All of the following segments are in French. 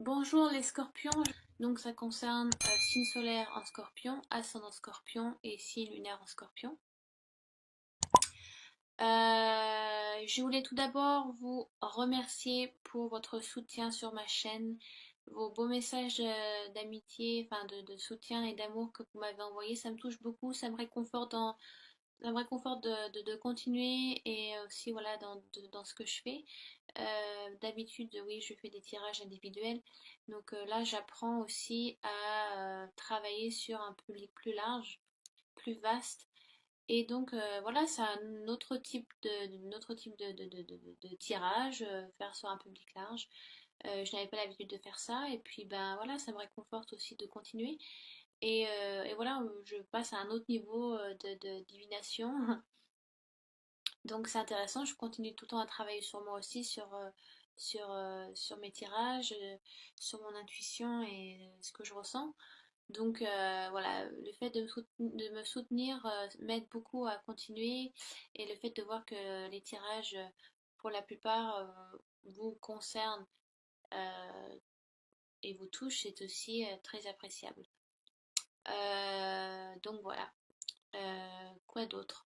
Bonjour les scorpions, donc ça concerne signe solaire en scorpion, ascendant scorpion et signe lunaire en scorpion. Je voulais tout d'abord vous remercier pour votre soutien sur ma chaîne, vos beaux messages d'amitié, enfin de soutien et d'amour que vous m'avez envoyés, ça me touche beaucoup, ça me réconforte de continuer et aussi voilà dans ce que je fais. D'habitude, oui, je fais des tirages individuels. Donc là, j'apprends aussi à travailler sur un public plus large, plus vaste. Et donc voilà, c'est un autre type de tirage, faire sur un public large. Je n'avais pas l'habitude de faire ça. Et puis ben voilà, ça me réconforte aussi de continuer. Et voilà, je passe à un autre niveau de divination. Donc c'est intéressant, je continue tout le temps à travailler sur moi aussi, sur mes tirages, sur mon intuition et ce que je ressens. Donc voilà, le fait de me soutenir m'aide beaucoup à continuer et le fait de voir que les tirages, pour la plupart, vous concernent et vous touchent, c'est aussi très appréciable. Donc voilà. Quoi d'autre?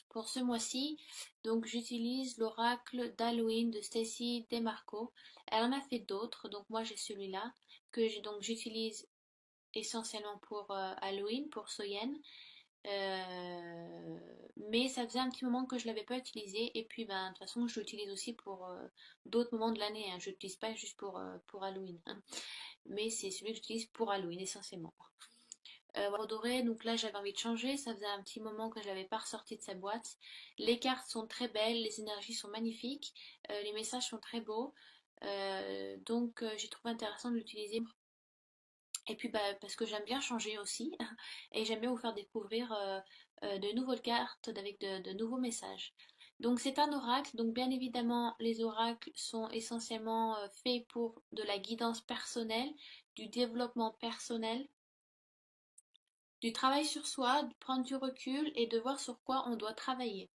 Pour ce mois-ci, donc j'utilise l'oracle d'Halloween de Stacy DeMarco. Elle en a fait d'autres, donc moi j'ai celui-là donc j'utilise essentiellement pour Halloween, pour Soyen. Mais ça faisait un petit moment que je ne l'avais pas utilisé et puis ben de toute façon je l'utilise aussi pour d'autres moments de l'année, hein. Je l'utilise pas juste pour Halloween, hein. Mais c'est celui que j'utilise pour Halloween essentiellement. Doré, donc là j'avais envie de changer, ça faisait un petit moment que je l'avais pas ressorti de sa boîte. Les cartes sont très belles, les énergies sont magnifiques, les messages sont très beaux, donc j'ai trouvé intéressant de l'utiliser. Et puis bah, parce que j'aime bien changer aussi, et j'aime bien vous faire découvrir de nouvelles cartes avec de nouveaux messages. Donc c'est un oracle, donc bien évidemment les oracles sont essentiellement faits pour de la guidance personnelle, du développement personnel, du travail sur soi, de prendre du recul et de voir sur quoi on doit travailler.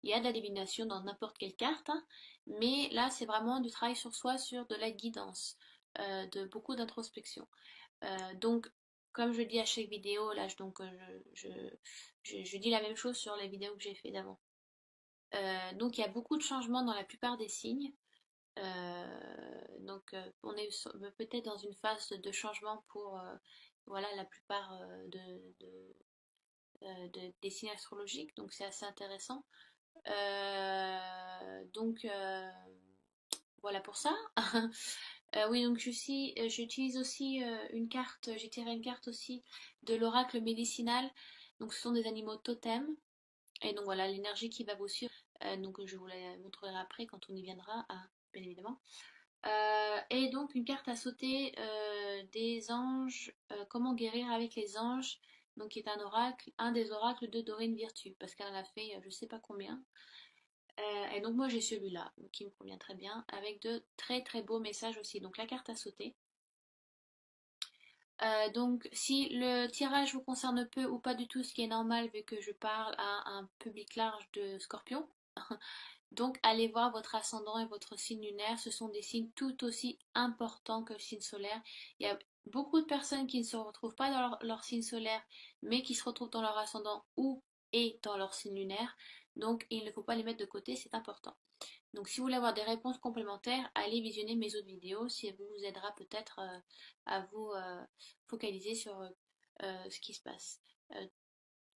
Il y a de la divination dans n'importe quelle carte, hein, mais là c'est vraiment du travail sur soi, sur de la guidance, de beaucoup d'introspection. Donc, comme je dis à chaque vidéo, là donc je dis la même chose sur les vidéos que j'ai fait d'avant. Donc il y a beaucoup de changements dans la plupart des signes. Donc on est peut-être dans une phase de changement pour voilà la plupart des signes astrologiques, donc c'est assez intéressant. Donc voilà pour ça. Oui, donc j'utilise aussi une carte, j'ai tiré une carte aussi de l'oracle médicinal. Donc ce sont des animaux totems. Et donc voilà l'énergie qui va vous suivre. Donc je vous la montrerai après quand on y viendra, hein, bien évidemment. Et donc une carte à sauter des anges, comment guérir avec les anges, donc qui est un oracle, un des oracles de Dorine Virtue, parce qu'elle en a fait je sais pas combien. Et donc moi j'ai celui-là, qui me convient très bien, avec de très très beaux messages aussi. Donc la carte à sauter. Donc si le tirage vous concerne peu ou pas du tout, ce qui est normal vu que je parle à un public large de scorpions, donc allez voir votre ascendant et votre signe lunaire, ce sont des signes tout aussi importants que le signe solaire. Il y a beaucoup de personnes qui ne se retrouvent pas dans leur signe solaire, mais qui se retrouvent dans leur ascendant ou et dans leur signe lunaire. Donc il ne faut pas les mettre de côté, c'est important. Donc si vous voulez avoir des réponses complémentaires, allez visionner mes autres vidéos, si elle vous aidera peut-être à vous focaliser sur ce qui se passe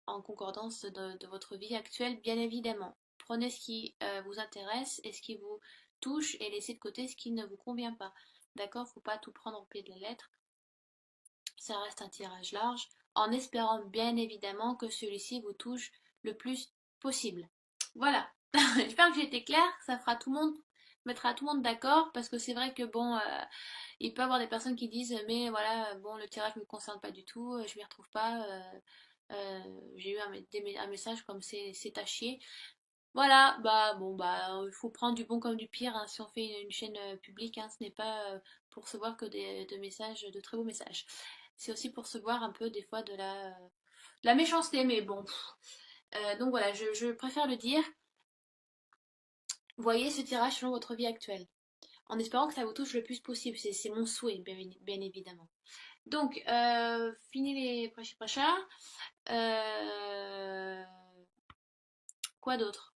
en concordance de votre vie actuelle, bien évidemment. Prenez ce qui vous intéresse et ce qui vous touche et laissez de côté ce qui ne vous convient pas. D'accord? Faut pas tout prendre au pied de la lettre. Ça reste un tirage large, en espérant bien évidemment que celui-ci vous touche le plus possible. Voilà. J'espère que j'ai été claire, ça fera tout le monde, mettra tout le monde d'accord, parce que c'est vrai que bon, il peut y avoir des personnes qui disent mais voilà, bon le tirage ne me concerne pas du tout, je m'y retrouve pas, j'ai eu un message comme c'est à chier. Voilà, bah bon bah il faut prendre du bon comme du pire, hein. Si on fait une chaîne publique, hein, ce n'est pas pour recevoir que de messages, de très beaux messages. C'est aussi pour recevoir un peu des fois de la méchanceté, mais bon. Donc voilà, je préfère le dire. Voyez ce tirage selon votre vie actuelle. en espérant que ça vous touche le plus possible. C'est mon souhait, bien évidemment. Donc, fini les prêchas. Euh, quoi d'autre?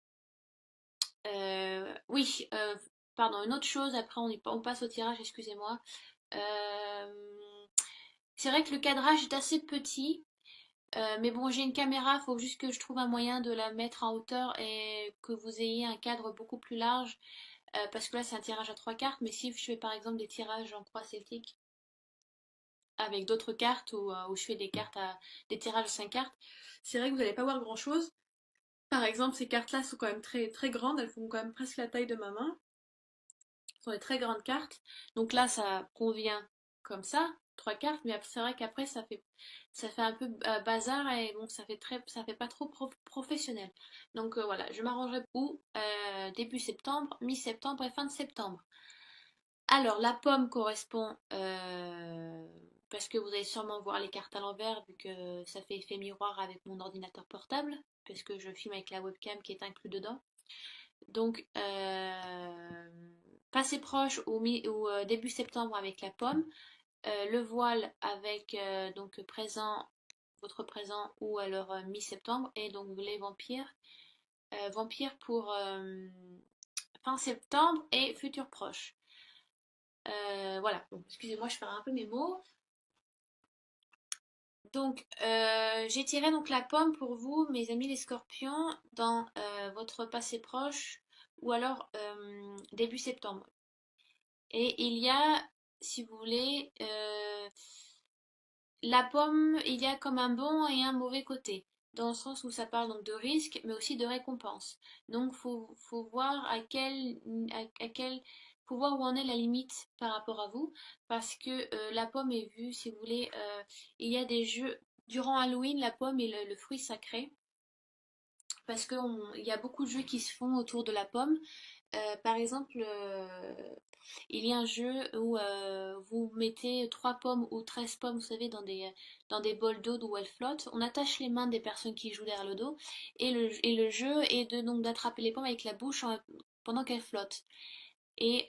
Oui, pardon, une autre chose, après on passe au tirage, excusez-moi. C'est vrai que le cadrage est assez petit, mais bon, j'ai une caméra, il faut juste que je trouve un moyen de la mettre en hauteur et que vous ayez un cadre beaucoup plus large, parce que là c'est un tirage à 3 cartes, mais si je fais par exemple des tirages en croix celtique avec d'autres cartes ou je fais des tirages à 5 cartes, c'est vrai que vous n'allez pas voir grand-chose. Par exemple, ces cartes-là sont quand même très, très grandes, elles font quand même presque la taille de ma main. Ce sont des très grandes cartes. Donc là, ça convient comme ça, 3 cartes, mais c'est vrai qu'après, ça fait un peu bazar et bon, ça fait pas trop professionnel. Donc voilà, je m'arrangerai pour début septembre, mi-septembre et fin de septembre. Alors, la pomme correspond, parce que vous allez sûrement voir les cartes à l'envers, vu que ça fait effet miroir avec mon ordinateur portable, parce que je filme avec la webcam qui est inclus dedans. Donc, passez proche ou début septembre avec la pomme, le voile avec donc votre présent ou alors mi-septembre, et donc les vampires pour fin septembre et futur proche. Voilà, donc excusez-moi, je perds un peu mes mots. Donc, j'ai tiré donc la pomme pour vous, mes amis les scorpions, dans votre passé proche ou alors début septembre. Et il y a, si vous voulez, la pomme, il y a comme un bon et un mauvais côté, dans le sens où ça parle donc de risque, mais aussi de récompense. Donc, faut voir faut voir où en est la limite par rapport à vous, parce que la pomme est vue, si vous voulez, il y a des jeux, durant Halloween, la pomme est le fruit sacré, parce qu'il y a beaucoup de jeux qui se font autour de la pomme. Par exemple, il y a un jeu où vous mettez 3 pommes ou 13 pommes, vous savez, dans des bols d'eau où elles flottent. On attache les mains des personnes qui jouent derrière le dos. Et le jeu est donc d'attraper les pommes avec la bouche pendant qu'elles flottent. Et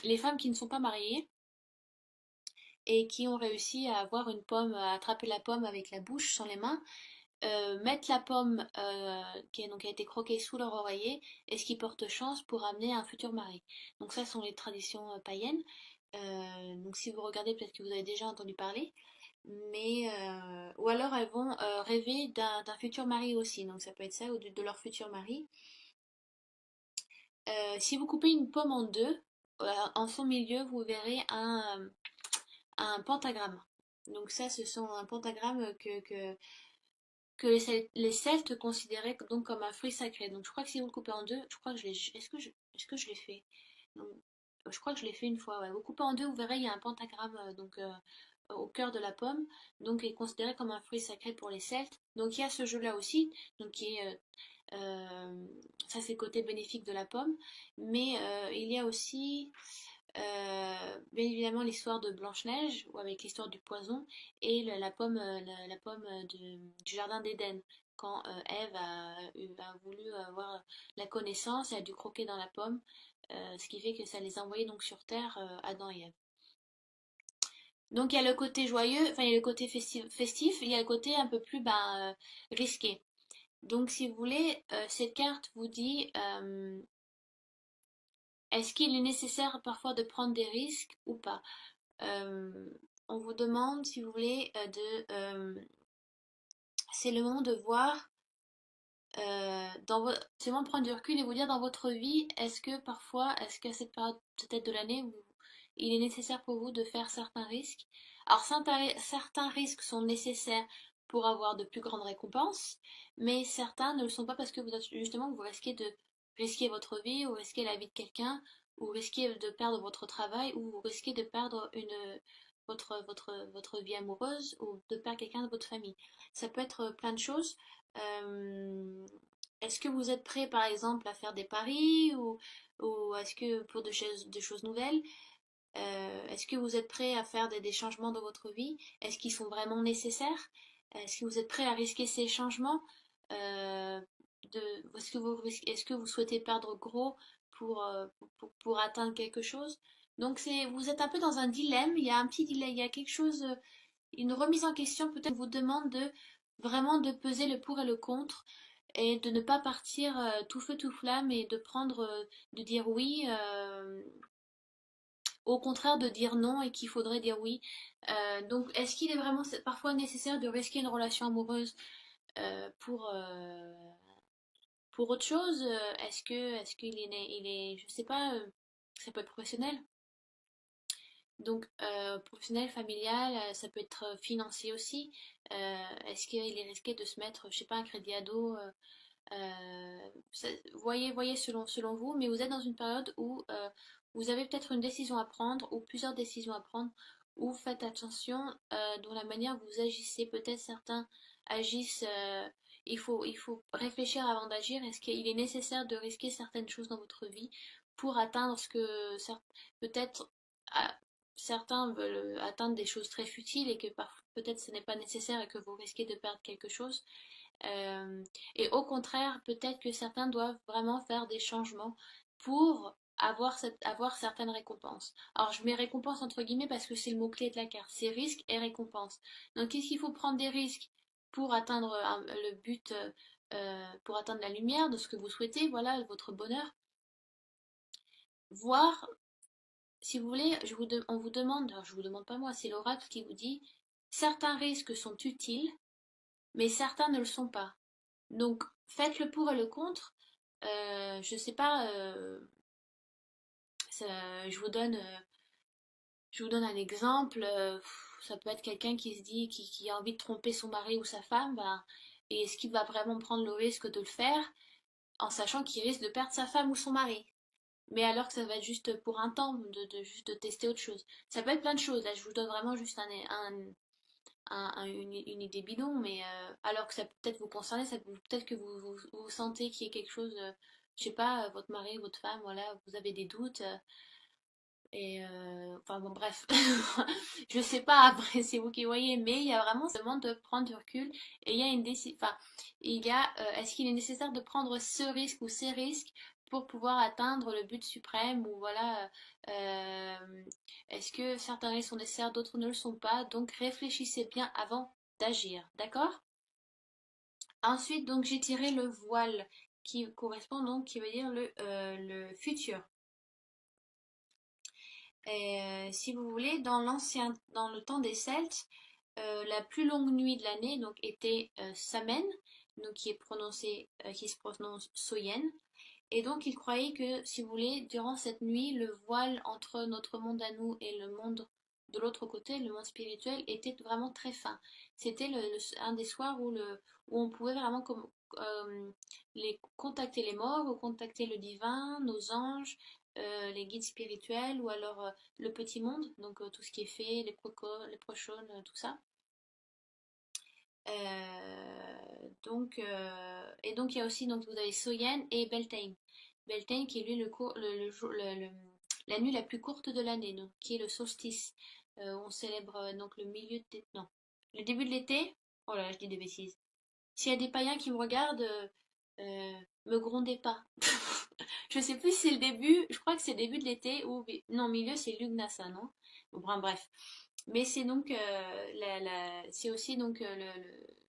les femmes qui ne sont pas mariées et qui ont réussi à avoir une pomme, à attraper la pomme avec la bouche sans les mains, mettre la pomme qui a été croquée sous leur oreiller et ce qui porte chance pour amener un futur mari. Donc ça sont les traditions païennes. Donc si vous regardez, peut-être que vous avez déjà entendu parler. Mais ou alors elles vont rêver d'un futur mari aussi. Donc ça peut être ça ou de leur futur mari. Si vous coupez une pomme en deux, en son milieu, vous verrez un pentagramme. Donc ça, ce sont un pentagramme que les Celtes considéraient donc comme un fruit sacré. Donc je crois que si vous le coupez en deux, je crois que je l'ai. Est-ce que je l'ai fait? Donc, je crois que je l'ai fait une fois. Ouais. Vous coupez en deux, vous verrez, il y a un pentagramme au cœur de la pomme, donc il est considéré comme un fruit sacré pour les Celtes. Donc il y a ce jeu-là aussi, donc qui est ça c'est le côté bénéfique de la pomme, mais il y a aussi bien évidemment l'histoire de Blanche-Neige, ou avec l'histoire du poison, et la pomme du jardin d'Éden. Quand Ève a voulu avoir la connaissance, elle a dû croquer dans la pomme, ce qui fait que ça les a envoyés donc sur Terre, Adam et Ève. Donc il y a le côté joyeux, enfin il y a le côté festif, il y a le côté un peu plus risqué. Donc si vous voulez, cette carte vous dit est-ce qu'il est nécessaire parfois de prendre des risques ou pas? Euh, on vous demande, si vous voulez, c'est le moment de voir, c'est le moment de prendre du recul et vous dire dans votre vie, est-ce qu'à cette période peut-être de l'année, il est nécessaire pour vous de faire certains risques. Alors certains risques sont nécessaires pour avoir de plus grandes récompenses, mais certains ne le sont pas parce que vous risquez de risquer votre vie ou risquer la vie de quelqu'un ou risquer de perdre votre travail ou vous risquez de perdre votre vie amoureuse ou de perdre quelqu'un de votre famille. Ça peut être plein de choses. Euh, Est-ce que vous êtes prêt par exemple à faire des paris ou est-ce que pour des choses nouvelles? Est-ce que vous êtes prêt à faire des changements dans votre vie? Est-ce qu'ils sont vraiment nécessaires? Est-ce que vous êtes prêt à risquer ces changements? Est-ce que vous souhaitez perdre gros pour atteindre quelque chose. Donc vous êtes un peu dans un dilemme, il y a un petit dilemme, il y a quelque chose, une remise en question peut-être vous demande de vraiment de peser le pour et le contre et de ne pas partir tout feu tout flamme et de prendre, de dire oui, au contraire de dire non et qu'il faudrait dire oui. Donc est-ce qu'il est vraiment parfois nécessaire de risquer une relation amoureuse pour autre chose? Est-ce qu'il est, je sais pas, ça peut être professionnel. Donc, professionnel, familial, ça peut être financier aussi. Est-ce qu'il est risqué de se mettre, je sais pas, un crédit ado voyez selon vous, mais vous êtes dans une période où vous avez peut-être une décision à prendre ou plusieurs décisions à prendre, où faites attention dans la manière que vous agissez. Peut-être certains agissent, il faut réfléchir avant d'agir. Est-ce qu'il est nécessaire de risquer certaines choses dans votre vie pour atteindre ce que peut-être ah, certains veulent atteindre des choses très futiles et que peut-être ce n'est pas nécessaire et que vous risquez de perdre quelque chose. Euh, et au contraire, peut-être que certains doivent vraiment faire des changements pour avoir certaines récompenses. Alors, je mets récompense entre guillemets parce que c'est le mot-clé de la carte. C'est risque et récompense. Donc, est-ce qu'il faut prendre des risques pour atteindre le but, pour atteindre la lumière de ce que vous souhaitez, voilà, votre bonheur? Voir, si vous voulez, on vous demande, alors je vous demande pas moi, c'est l'oracle qui vous dit, certains risques sont utiles, mais certains ne le sont pas. Donc, faites le pour et le contre. Je sais pas, je vous donne, un exemple. Ça peut être quelqu'un qui se dit, qui a envie de tromper son mari ou sa femme, ben, et est-ce qu'il va vraiment prendre le risque de le faire en sachant qu'il risque de perdre sa femme ou son mari? Mais alors que ça va être juste pour un temps, juste de tester autre chose. Ça peut être plein de choses. Là, je vous donne vraiment juste une idée bidon, mais alors que ça peut peut-être vous concerner, peut-être que vous sentez qu'il y a quelque chose, je sais pas, votre mari, votre femme, voilà, vous avez des doutes, enfin bon, bref, je sais pas, après c'est vous qui voyez, mais il y a vraiment ce demande de prendre du recul et il y a une décision, enfin, est-ce qu'il est nécessaire de prendre ce risque ou ces risques pour pouvoir atteindre le but suprême ou voilà, est-ce que certains risques sont nécessaires, d'autres ne le sont pas, donc réfléchissez bien avant d'agir, d'accord? Ensuite, donc j'ai tiré le voile qui correspond donc, qui veut dire le futur. Si vous voulez, dans le temps des Celtes, la plus longue nuit de l'année donc était Samen, donc qui se prononce Soyen. Et donc ils croyaient que, si vous voulez, durant cette nuit, le voile entre notre monde à nous et le monde de l'autre côté, le monde spirituel, était vraiment très fin. C'était un des soirs où on pouvait vraiment contacter les morts, ou contacter le divin, nos anges, les guides spirituels, ou alors le petit monde, donc tout ce qui est fées, les prochones, tout ça. Et donc il y a aussi, donc vous avez Soyen et Beltane. Beltane qui est lui la nuit la plus courte de l'année, donc qui est le solstice. On célèbre donc le milieu de non, le début de l'été. Oh là là, je dis des bêtises. S'il y a des païens qui me regardent, me grondez pas. Je sais plus si c'est le début, je crois que c'est le début de l'été ou non, milieu c'est Lugnasa, non? Bon, bref. Mais c'est donc c'est aussi donc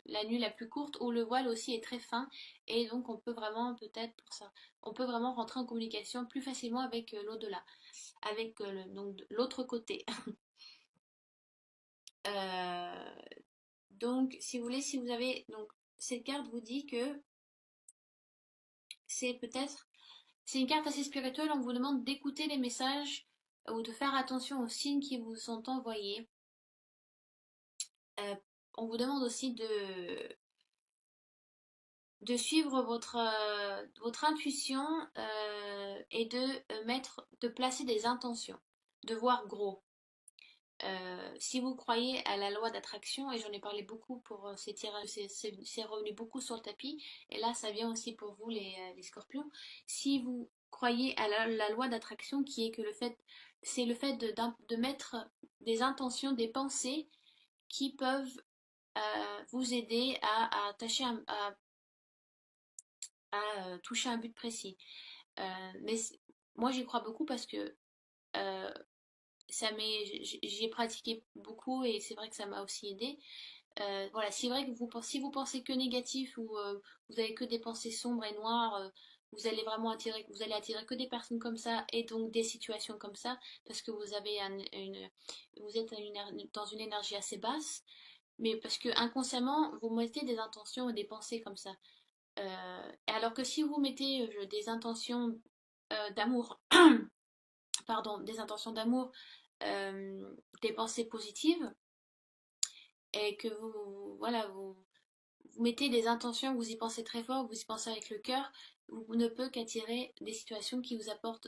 la nuit la plus courte où le voile aussi est très fin et donc on peut vraiment peut-être pour ça, on peut vraiment rentrer en communication plus facilement avec l'au-delà, avec donc l'autre côté. Euh, donc si vous voulez, si vous avez donc cette carte vous dit que c'est peut-être c'est une carte assez spirituelle, on vous demande d'écouter les messages ou de faire attention aux signes qui vous sont envoyés. Euh, on vous demande aussi de suivre votre intuition et de placer des intentions, de voir gros. Si vous croyez à la loi d'attraction, et j'en ai parlé beaucoup pour ces tirages, c'est revenu beaucoup sur le tapis, et là ça vient aussi pour vous les scorpions. Si vous croyez à la loi d'attraction qui est que c'est le fait de mettre des intentions, des pensées qui peuvent vous aider à attacher à toucher un but précis. Mais moi j'y crois beaucoup parce que euh, j'y ai pratiqué beaucoup et c'est vrai que ça m'a aussi aidé. Voilà, c'est vrai que si vous pensez que négatif ou vous avez que des pensées sombres et noires, vous allez attirer que des personnes comme ça et donc des situations comme ça parce que vous êtes dans une énergie assez basse, mais parce que inconsciemment vous mettez des intentions et des pensées comme ça. Alors que si vous mettez des intentions d'amour, pardon, des intentions d'amour, des pensées positives et que voilà, vous mettez des intentions, vous y pensez très fort, vous y pensez avec le cœur, vous ne peut qu'attirer des situations qui vous apportent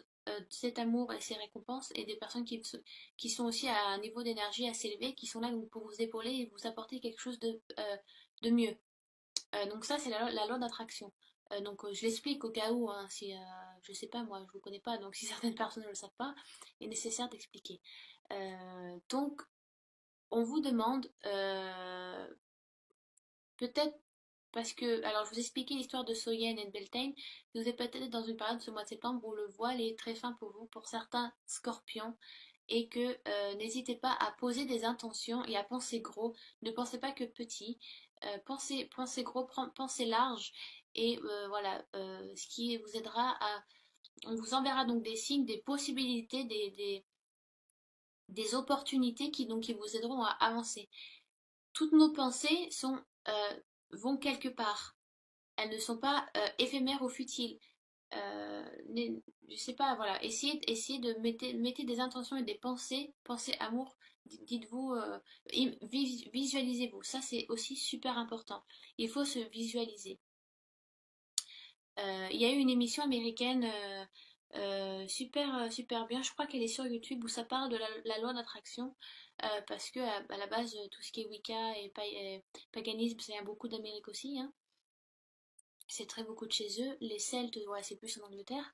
cet amour et ces récompenses et des personnes qui sont aussi à un niveau d'énergie assez élevé, qui sont là donc, pour vous épauler et vous apporter quelque chose de mieux. Donc ça, c'est la loi d'attraction. Je l'explique au cas où, hein, si je sais pas, moi je vous connais pas, donc si certaines personnes ne le savent pas, il est nécessaire d'expliquer. Donc on vous demande peut-être parce que, alors je vous expliquais l'histoire de Soyen et de Beltane, vous êtes peut-être dans une période ce mois de septembre où le voile est très fin pour vous, pour certains scorpions, et que n'hésitez pas à poser des intentions et à penser gros. Ne pensez pas que petit, pensez gros, pensez large, et voilà, ce qui vous aidera à... On vous enverra donc des signes, des possibilités, des opportunités qui vous aideront à avancer. Toutes nos pensées vont quelque part. Elles ne sont pas éphémères ou futiles. Je sais pas, voilà, essayez de mettez des intentions et des pensez amour, dites-vous, visualisez-vous, ça c'est aussi super important. Il faut se visualiser. Il y a eu une émission américaine super bien, je crois qu'elle est sur YouTube, où ça parle de la loi d'attraction, parce que à la base, tout ce qui est Wicca et paganisme, ça vient beaucoup d'Amérique aussi, hein. C'est très beaucoup de chez eux. Les Celtes, ouais, c'est plus en Angleterre.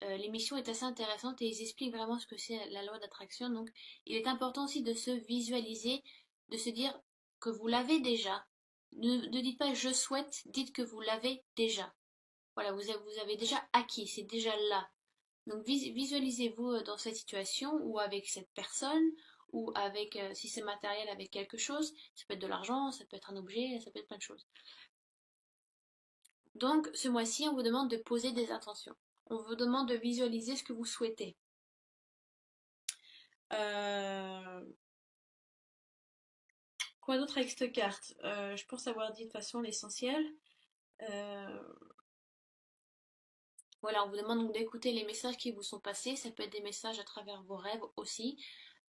L'émission est assez intéressante et ils expliquent vraiment ce que c'est la loi d'attraction. Donc, il est important aussi de se visualiser, de se dire que vous l'avez déjà. Ne dites pas je souhaite, dites que vous l'avez déjà. Voilà, vous avez déjà acquis, c'est déjà là. Donc, visualisez-vous dans cette situation ou avec cette personne ou avec, si c'est matériel, avec quelque chose. Ça peut être de l'argent, ça peut être un objet, ça peut être plein de choses. Donc, ce mois-ci, on vous demande de poser des intentions. On vous demande de visualiser ce que vous souhaitez. Euh, Quoi d'autre avec cette carte? Je pense avoir dit de façon l'essentiel. Euh, voilà, on vous demande donc d'écouter les messages qui vous sont passés. Ça peut être des messages à travers vos rêves aussi.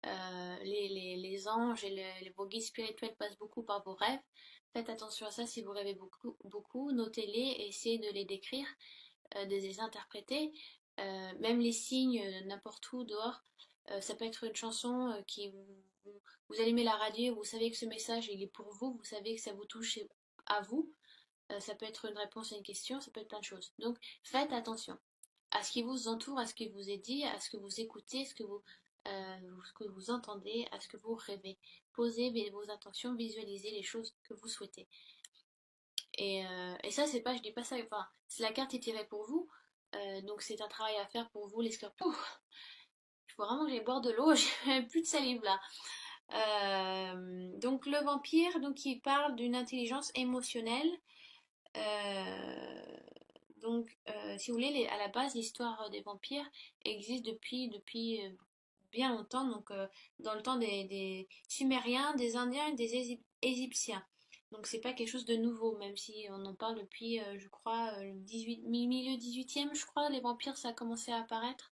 Les anges et vos guides spirituels passent beaucoup par vos rêves. Faites attention à ça si vous rêvez beaucoup. Notez-les et essayez de les décrire, de les interpréter. Même les signes, n'importe où dehors. Ça peut être une chanson vous allumez la radio, vous savez que ce message il est pour vous, vous savez que ça vous touche à vous. Ça peut être une réponse à une question, ça peut être plein de choses. Donc faites attention à ce qui vous entoure, à ce qui vous est dit, à ce que vous écoutez, ce que vous entendez, à ce que vous rêvez. Posez vos intentions, visualisez les choses que vous souhaitez. Et ça, c'est pas, je dis pas ça, enfin, c'est la carte est tirée pour vous, donc c'est un travail à faire pour vous les scorpions. Il faut vraiment que j'aille boire de l'eau, j'ai plus de salive là. Donc le vampire, donc il parle d'une intelligence émotionnelle. Euh, si vous voulez, à la base, l'histoire des vampires existe depuis bien longtemps, dans le temps des Sumériens, des Indiens et des Égyptiens. Donc c'est pas quelque chose de nouveau, même si on en parle depuis, je crois, le milieu 18e, je crois, les vampires, ça a commencé à apparaître,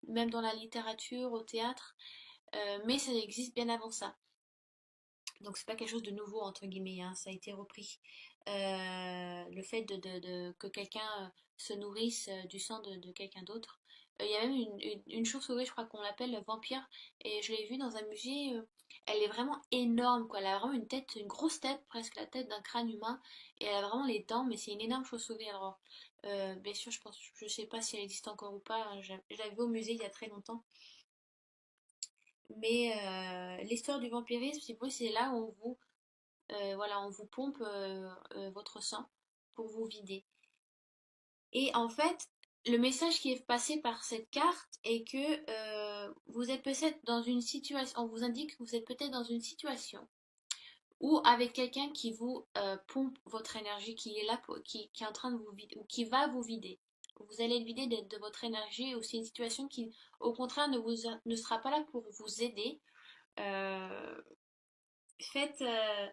même dans la littérature, au théâtre, mais ça existe bien avant ça. Donc c'est pas quelque chose de nouveau entre guillemets, hein, ça a été repris. Le fait que quelqu'un se nourrisse du sang de quelqu'un d'autre. Il y a même une chauve-souris, je crois qu'on l'appelle le vampire, et je l'ai vue dans un musée. Elle est vraiment énorme, quoi. Elle a vraiment une tête, une grosse tête, presque la tête d'un crâne humain, et elle a vraiment les dents, mais c'est une énorme chauve-souris. Alors, bien sûr, je sais pas si elle existe encore ou pas. Hein, je l'avais vue au musée il y a très longtemps. Mais l'histoire du vampirisme, c'est là où voilà, on vous pompe votre sang pour vous vider. Et en fait, le message qui est passé par cette carte est que vous êtes peut-être dans une situation, on vous indique que vous êtes peut-être dans une situation ou avec quelqu'un qui vous pompe votre énergie, qui est là, qui est en train de vous vider, ou qui va vous vider. Vous allez être vidé de votre énergie, ou c'est une situation qui, au contraire, ne sera pas là pour vous aider. Euh, faites, euh,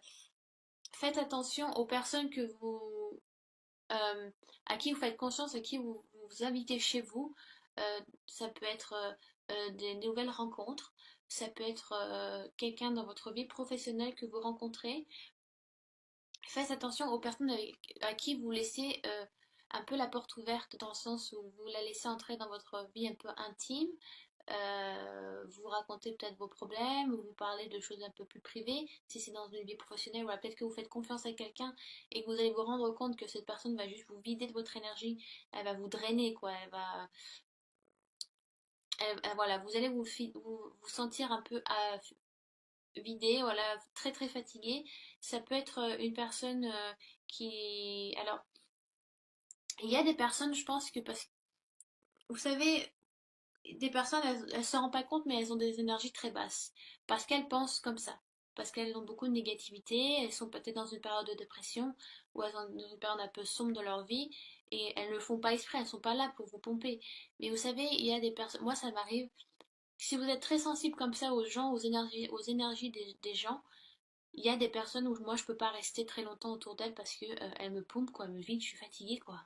faites attention aux personnes euh, à qui vous faites confiance, à qui vous invitez chez vous. Ça peut être des nouvelles rencontres, ça peut être quelqu'un dans votre vie professionnelle que vous rencontrez. Faites attention aux personnes à qui vous laissez un peu la porte ouverte, dans le sens où vous la laissez entrer dans votre vie un peu intime. Vous racontez peut-être vos problèmes, ou vous parlez de choses un peu plus privées. Si c'est dans une vie professionnelle, voilà, peut-être que vous faites confiance à quelqu'un et que vous allez vous rendre compte que cette personne va juste vous vider de votre énergie, elle va vous drainer, quoi. Voilà, vous allez vous sentir un peu vidé, voilà, très très fatigué. Ça peut être une personne qui... Alors, il y a des personnes, je pense que parce que, vous savez, des personnes, elles se rendent pas compte, mais elles ont des énergies très basses. Parce qu'elles pensent comme ça. Parce qu'elles ont beaucoup de négativité, elles sont peut-être dans une période de dépression, ou elles sont dans une période un peu sombre de leur vie, et elles ne le font pas exprès, elles sont pas là pour vous pomper. Mais vous savez, il y a des personnes, moi ça m'arrive, si vous êtes très sensible comme ça aux gens, aux énergies des gens, il y a des personnes où moi je peux pas rester très longtemps autour d'elles parce que elles me pompent, quoi, elles me vident, je suis fatiguée, quoi.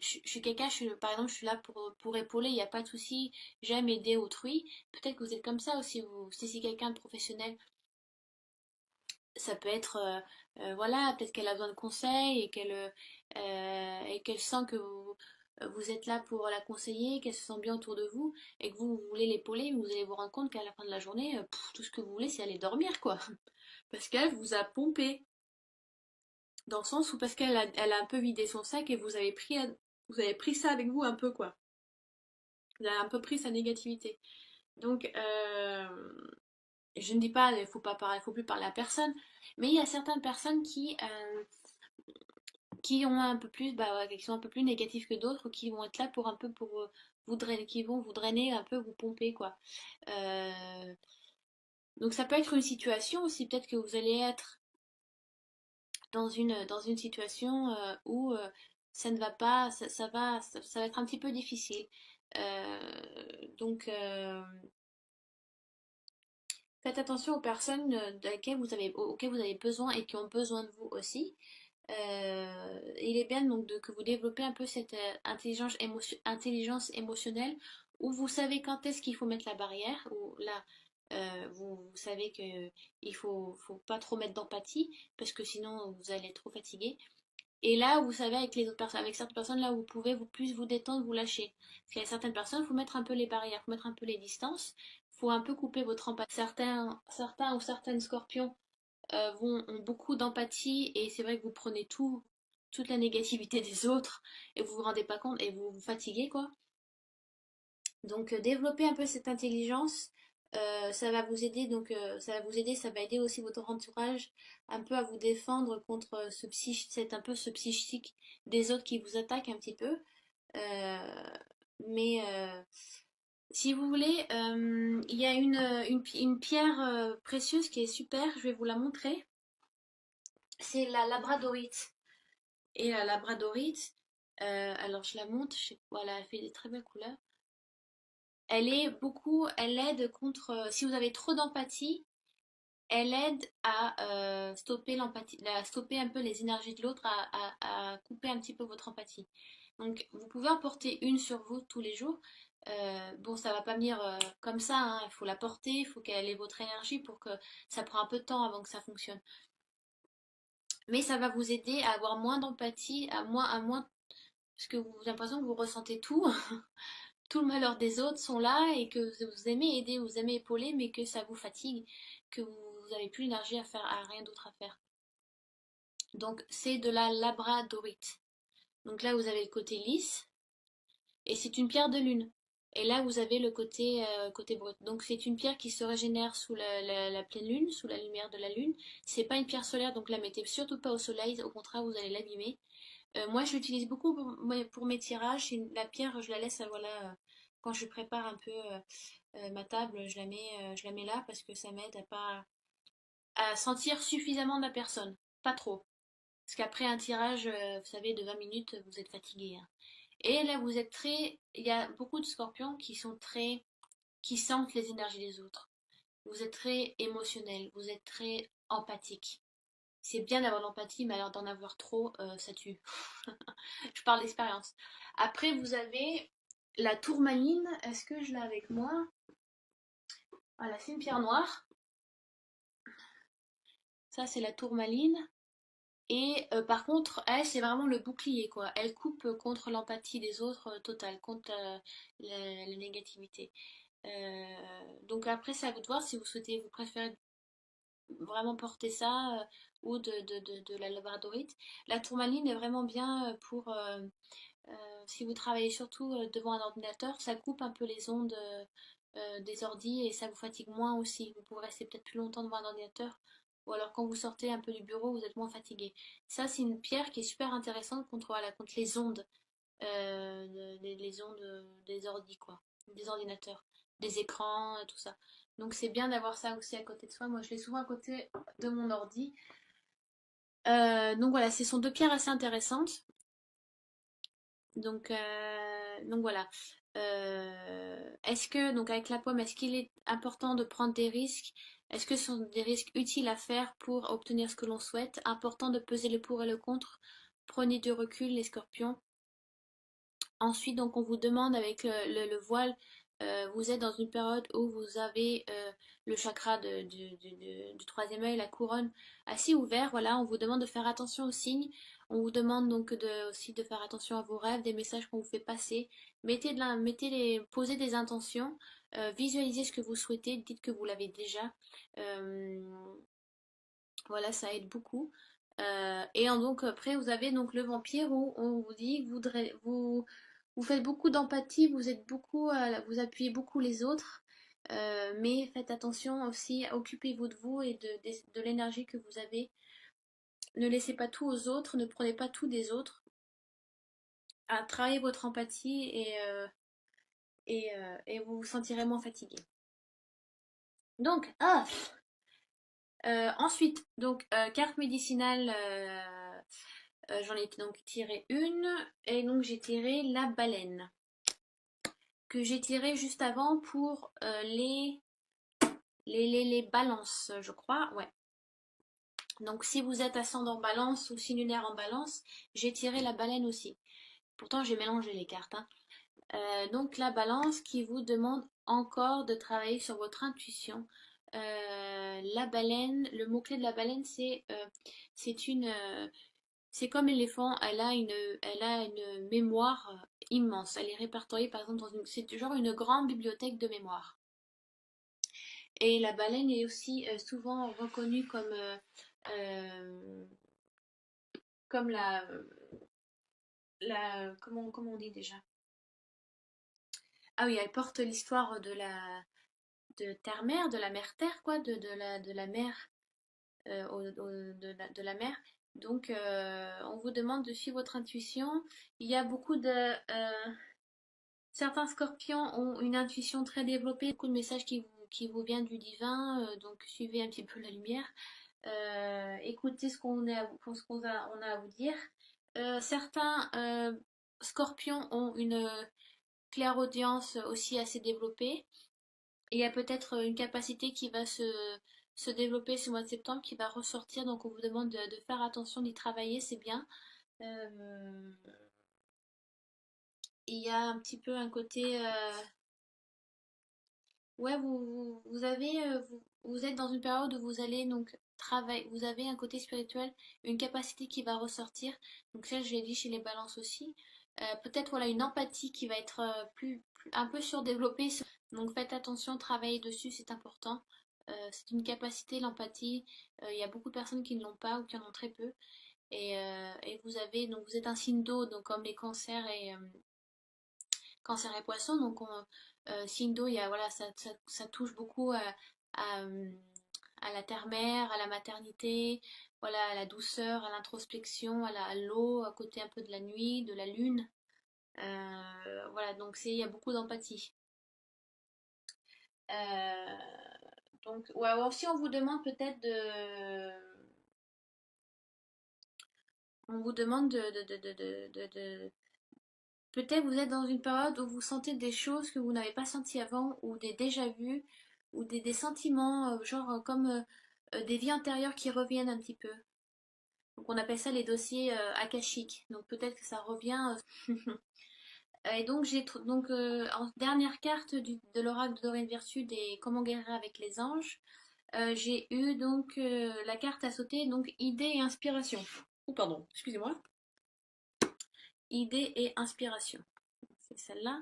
Je suis quelqu'un, par exemple, je suis là pour épauler, il n'y a pas de souci, j'aime aider autrui. Peut-être que vous êtes comme ça aussi, si c'est quelqu'un de professionnel, ça peut être, voilà, peut-être qu'elle a besoin de conseils et qu'elle sent que vous êtes là pour la conseiller, qu'elle se sent bien autour de vous et que vous voulez l'épauler, mais vous allez vous rendre compte qu'à la fin de la journée, tout ce que vous voulez, c'est aller dormir, quoi. Parce qu'elle vous a pompé. Dans le sens où parce qu'elle a un peu vidé son sac et vous avez pris ça avec vous un peu, quoi. Vous avez un peu pris sa négativité. Donc, je ne dis pas, il faut plus parler à personne, mais il y a certaines personnes qui ont un peu plus, bah, ouais, qui sont un peu plus négatives que d'autres, ou qui vont être là pour un peu pour vous drainer, qui vont vous drainer un peu, vous pomper, quoi. Euh, donc ça peut être une situation aussi, peut-être que vous allez être dans une situation où ça ne va pas, ça va être un petit peu difficile. Donc, faites attention aux personnes auxquelles vous avez besoin et qui ont besoin de vous aussi. Il est bien donc que vous développez un peu cette intelligence émotionnelle où vous savez quand est-ce qu'il faut mettre la barrière, ou là, vous savez qu'il faut pas trop mettre d'empathie parce que sinon vous allez être trop fatigué. Et là, vous savez, avec les autres personnes, avec certaines personnes, là, vous pouvez plus vous détendre, vous lâcher. Parce qu'il y a certaines personnes, il faut mettre un peu les barrières, il faut mettre un peu les distances, il faut un peu couper votre empathie. Certains ou certaines scorpions ont beaucoup d'empathie, et c'est vrai que vous prenez toute la négativité des autres et vous vous rendez pas compte et vous vous fatiguez, quoi. Donc développer un peu cette intelligence, ça va vous aider, donc ça va aider aussi votre entourage un peu à vous défendre contre ce psychique des autres qui vous attaquent un petit peu. Mais si vous voulez, il y a une pierre précieuse qui est super, je vais vous la montrer. C'est la labradorite. Et la labradorite, alors je la montre, voilà, elle fait des très belles couleurs. Elle aide contre, si vous avez trop d'empathie, elle aide à stopper l'empathie, à stopper un peu les énergies de l'autre, à couper un petit peu votre empathie. Donc vous pouvez en porter une sur vous tous les jours. Bon, ça va pas venir comme ça, hein. Il faut la porter, il faut qu'elle ait votre énergie pour que ça prend un peu de temps avant que ça fonctionne. Mais ça va vous aider à avoir moins d'empathie, à moins, parce que vous avez l'impression que vous ressentez tout, tout le malheur des autres sont là et que vous aimez aider, vous aimez épauler, mais que ça vous fatigue, que vous n'avez plus l'énergie à faire, à rien d'autre à faire. Donc c'est de la labradorite. Donc là vous avez le côté lisse et c'est une pierre de lune. Et là vous avez le côté brut. Donc c'est une pierre qui se régénère sous la pleine lune, sous la lumière de la lune. C'est pas une pierre solaire, donc la mettez surtout pas au soleil, au contraire vous allez l'abîmer. Moi, je l'utilise beaucoup pour mes tirages. La pierre, je la laisse, voilà, quand je prépare un peu ma table, je la mets là parce que ça m'aide à sentir suffisamment de la personne, pas trop. Parce qu'après un tirage, vous savez, de 20 minutes, vous êtes fatigué, hein. Et là, vous êtes très. Il y a beaucoup de scorpions qui sont très. Qui sentent les énergies des autres. Vous êtes très émotionnel, vous êtes très empathique. C'est bien d'avoir de l'empathie, mais alors d'en avoir trop, ça tue. Je parle d'expérience. Après, vous avez la tourmaline. Est-ce que je l'ai avec moi? Voilà, c'est une pierre noire. Ça, c'est la tourmaline. Et par contre, elle, c'est vraiment le bouclier, quoi. Elle coupe contre l'empathie des autres totale, contre la négativité. Donc après, c'est à vous de voir si vous souhaitez, vous préférez vraiment porter ça ou de la labradorite. La tourmaline est vraiment bien pour si vous travaillez surtout devant un ordinateur, ça coupe un peu les ondes des ordis et ça vous fatigue moins aussi. Vous pouvez rester peut-être plus longtemps devant un ordinateur. Ou alors quand vous sortez un peu du bureau, vous êtes moins fatigué. Ça, c'est une pierre qui est super intéressante contre, voilà, contre les ondes, les ondes des ordis, quoi, des ordinateurs, des écrans, tout ça. Donc c'est bien d'avoir ça aussi à côté de soi. Moi, je l'ai souvent à côté de mon ordi. Donc voilà, ce sont deux pierres assez intéressantes. Donc voilà. Est-ce que, donc avec la pomme, est-ce qu'il est important de prendre des risques? Est-ce que ce sont des risques utiles à faire pour obtenir ce que l'on souhaite? Important de peser le pour et le contre. Prenez du recul, les scorpions. Ensuite, donc, on vous demande avec le voile, vous êtes dans une période où vous avez le chakra du troisième œil, la couronne, assez ouvert. Voilà, on vous demande de faire attention aux signes. On vous demande donc aussi de faire attention à vos rêves, des messages qu'on vous fait passer. Posez des intentions, visualisez ce que vous souhaitez, dites que vous l'avez déjà. Euh, voilà, ça aide beaucoup. Donc après, vous avez donc le vampire où on vous dit que vous faites beaucoup d'empathie, vous appuyez beaucoup les autres, mais faites attention aussi, occupez-vous de vous et de l'énergie que vous avez. Ne laissez pas tout aux autres, ne prenez pas tout des autres. Travaillez votre empathie et vous vous sentirez moins fatigué. Donc, ensuite, donc carte médicinale, j'en ai donc tiré une, et donc j'ai tiré la baleine, que j'ai tiré juste avant pour les balances, je crois, ouais. Donc si vous êtes ascendant balance ou signe lunaire en balance, j'ai tiré la baleine aussi. Pourtant j'ai mélangé les cartes, hein. Donc la balance qui vous demande encore de travailler sur votre intuition. La baleine, le mot-clé de la baleine, c'est c'est comme l'éléphant, elle a une mémoire immense. Elle est répertoriée par exemple c'est genre une grande bibliothèque de mémoire. Et la baleine est aussi souvent reconnue euh, comme comment on dit déjà? Ah oui, elle porte l'histoire de terre-mère, de la mère-terre, quoi, de la mère de la mer. Donc, on vous demande de suivre votre intuition. Il y a beaucoup de... certains scorpions ont une intuition très développée, beaucoup de messages qui vous viennent du divin, donc suivez un petit peu la lumière. Écoutez on a à vous dire. Certains scorpions ont une clairaudience aussi assez développée. Et il y a peut-être une capacité qui va se développer ce mois de septembre, qui va ressortir. Donc on vous demande de faire attention, d'y travailler, c'est bien. Euh, Il y a un petit peu un côté... ouais, vous avez... vous êtes dans une période où vous allez donc travailler. Vous avez un côté spirituel, une capacité qui va ressortir. Donc ça, je l'ai dit chez les balances aussi. Peut-être voilà une empathie qui va être un peu surdéveloppée. Donc faites attention, travaillez dessus, c'est important. C'est une capacité, l'empathie. Il y a beaucoup de personnes qui ne l'ont pas ou qui en ont très peu. Et vous êtes un signe d'eau, donc comme les cancers et poissons. Donc signe d'eau, il y a, voilà, ça touche beaucoup à, à la terre-mère, à la maternité. voilà, à la douceur, à l'introspection, à l'eau, à côté un peu de la nuit, de la lune. Voilà, donc il y a beaucoup d'empathie. Euh, donc, ouais, aussi on vous demande peut-être on vous demande peut-être vous êtes dans une période où vous sentez des choses que vous n'avez pas senties avant, ou des déjà-vus, ou des sentiments, genre comme des vies antérieures qui reviennent un petit peu. Donc on appelle ça les dossiers akashiques. Donc peut-être que ça revient. Et donc en dernière carte de l'oracle de Doreen Virtue des Comment guérir avec les anges, j'ai eu donc la carte à sauter, donc idée et inspiration. Oh pardon, excusez-moi. Idée et inspiration. C'est celle-là.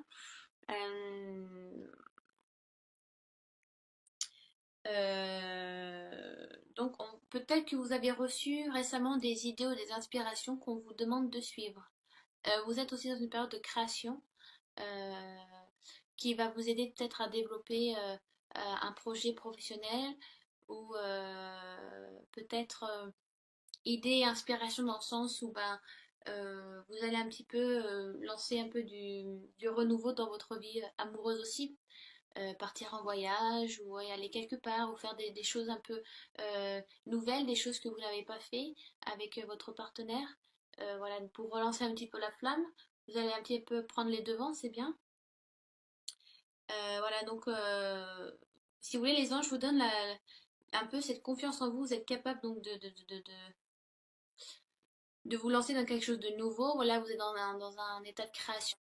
Euh, donc peut-être que vous avez reçu récemment des idées ou des inspirations qu'on vous demande de suivre. Vous êtes aussi dans une période de création euh, qui va vous aider peut-être à développer un projet professionnel ou peut-être idée et inspiration dans le sens où vous allez un petit peu lancer un peu du renouveau dans votre vie amoureuse aussi. Partir en voyage ou aller quelque part ou faire des choses un peu nouvelles, des choses que vous n'avez pas fait avec votre partenaire. Voilà, pour relancer un petit peu la flamme, vous allez un petit peu prendre les devants, c'est bien. Voilà, donc si vous voulez, les anges vous donnent un peu cette confiance en vous, vous êtes capable donc de vous lancer dans quelque chose de nouveau. Voilà, vous êtes dans un état de création.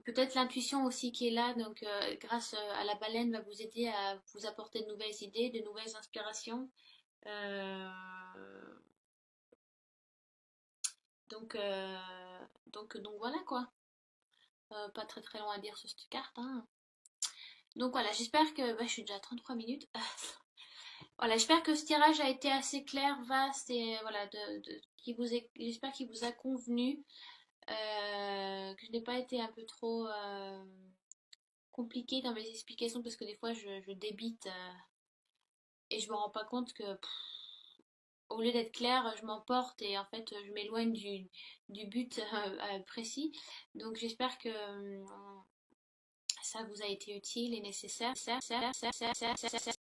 Peut-être l'intuition aussi qui est là, donc grâce à la baleine, va vous aider à vous apporter de nouvelles idées, de nouvelles inspirations. Euh, donc, euh, donc voilà quoi. Pas très très long à dire sur cette carte, hein. Donc voilà, j'espère que je suis déjà à 33 minutes. Voilà, j'espère que ce tirage a été assez clair, vaste et voilà, j'espère qu'il vous a convenu, que je n'ai pas été un peu trop compliquée dans mes explications parce que des fois je débite et je me rends pas compte que au lieu d'être claire, je m'emporte et en fait je m'éloigne du but précis. Donc j'espère que ça vous a été utile et nécessaire.